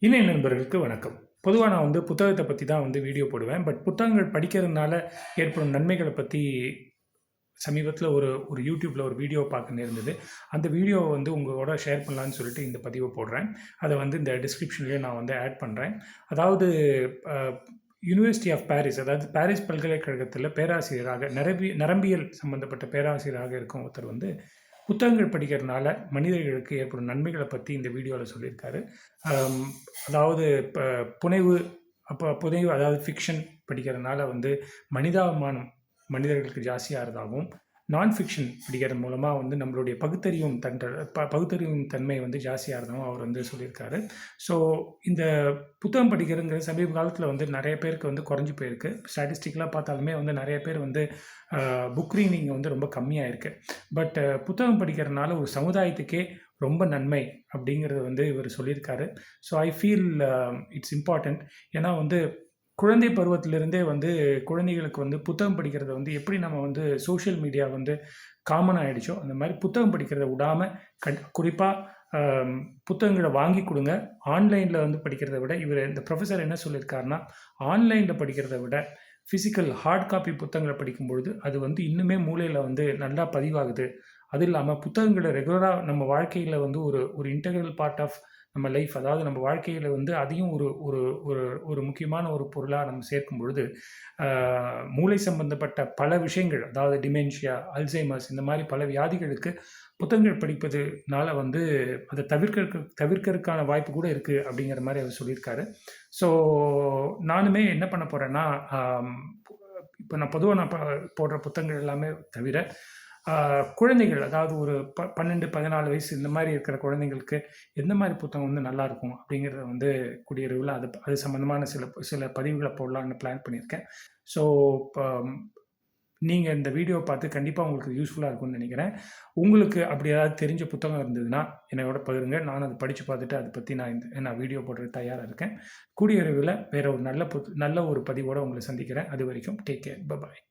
இணைய நண்பர்களுக்கு வணக்கம். பொதுவா நான் புத்தகத்த பத்தி தான் வீடியோ போடுவேன். பட் புத்தகங்கள் படிக்கிறதுனால ஏற்படும் நன்மைகள பத்தி சமீபத்தில ஒரு ஒரு YouTubeல ஒரு வீடியோ பார்க்க நேர்ந்தது. அந்த வீடியோவ உங்களோட ஷேர் பண்ணலான்னு சொல்லிட்டு இந்த பதிவ போடுறேன். அத இந்த டிஸ்கிரிப்ஷன்லயும் நான் ஆட் பண்றேன். அதாவது அ யுனிவர்சிட்டி ஆஃப் பாரிஸ், அதாவது பாரிஸ் பல்கலைக்கழகத்தில பேராசிரியராக நரம்பியல் சம்மந்தப்பட்ட பேராசிரியராக இருக்கும் ஒருத்தர் புத்தகங்கள் படிக்கிறதுனால மனிதர்களுக்கு ஏற்படும் நன்மைகள பத்தி இந்த வீடியோல சொல்லியிருக்காரு. அம் அதாவது புனைவு புனைவு அதாவது ஃபிக்ஷன் படிக்கிறதுனால மனிதாபிமானம் மனிதர்களுக்கு ஜாஸ்தியாகிறதாகவும், நான் ஃபிக்ஷன் படிக்கிறது மூலமா நம்மளுடைய பகுத்தறியும் தன்மை ஜாஸ்தியாகிறதாகவும் அவர் சொல்லியிருக்காரு. ஸோ இந்த புத்தகம் படிக்கிறதுங்கிறது சமீப காலத்தில நெறைய பேருக்கு குறைஞ்சு போயிருக்கு. ஸ்டாட்டிஸ்டிக்கலா பார்த்தாலுமே நெறைய பேர் புக் ரீடிங் ரொம்ப கம்மியா இருக்கு. பட் புத்தகம் படிக்கிறதுனால ஒரு சமுதாயத்துக்கே ரொம்ப நன்மை அப்படிங்கிறத இவர் சொல்லியிருக்காரு. So I feel it's important. ஏன்னா குழந்தை பருவத்திலிருந்தே குழந்தைகளுக்கு புத்தகம் படிக்கிறத எப்படி நம்ம சோஷியல் மீடியா காமன் ஆயிடுச்சோ, அந்த மாரி புத்தகம் படிக்கிறத விடாம குறிப்பா புத்தகங்கள வாங்கி குடுங்க. ஆன்லைன்ல படிக்கிறத விட இந்த புரொஃபசர் என்ன சொல்லியிருக்காருன்னா, ஆன்லைன்ல படிக்கிறத விட பிசிக்கல் ஹார்ட் காப்பி புத்தகங்கள படிக்கும்பொழுது, அது இன்னுமே மூளையில நல்லா பதிவாகுது. அது இல்லாம புத்தகங்கள ரெகுலரா நம்ம வாழ்க்கையில ஒரு ஒரு இன்டெக்ரல் பார்ட் ஆஃப் நம்ம லைஃப், அதாவது நம்ம வாழ்க்கையில அதையும் ஒரு ஒரு ஒரு ஒரு முக்கியமான ஒரு பொருளா நம்ம சேர்க்கும் பொழுது, ஆ மூளை சம்பந்தப்பட்ட பல விஷயங்கள், அதாவது டிமென்ஷியா, அல்சைமர்ஸ் இந்த மாரி பல வியாதிகளுக்கு புத்தகங்கள் படிப்பதுனால அத தவிர்க்கறதுக்கான வாய்ப்பு கூட இருக்கு அப்படிங்கிற மாரி அவர் சொல்லியிருக்காரு. ஸோ நானுமே என்ன பண்ண போறேன்னா, இப்ப நான் பொதுவா போடுற புத்தகங்கள் எல்லாமே தவிர, ஆ குழந்தைகள், அதாவது ஒரு 12, 14 வயசு இந்த மாரி இருக்கிற குழந்தைங்களுக்கு எந்த மாரி புத்தகம் நல்லாருக்கும் அப்படிங்கிறத கூடிய விரைவில அது சம்மந்தமான சில சில பதிவுகள போடலான்னு பிளான் பண்ணியிருக்கேன். ஸோ இப்ப நீங்க இந்த வீடியோ பார்த்து கண்டிப்பா உங்களுக்கு யூஸ்ஃபுல்லா இருக்கும்னு நெனைக்கிறேன். உங்களுக்கு அப்படி ஏதாவது தெரிஞ்ச புத்தகம் இருந்ததுன்னா, என்னோட பகிருங்க. நானும் அத படிச்சு பார்த்துட்டு அத பத்தி நான் வீடியோ போடுறதுக்கு தயாரா இருக்கேன். கூடிய விரைவில வேற ஒரு நல்ல ஒரு பதிவோட உங்கள சந்திக்கிறேன். அதுவரைக்கும் டேக் கேர். பாய்.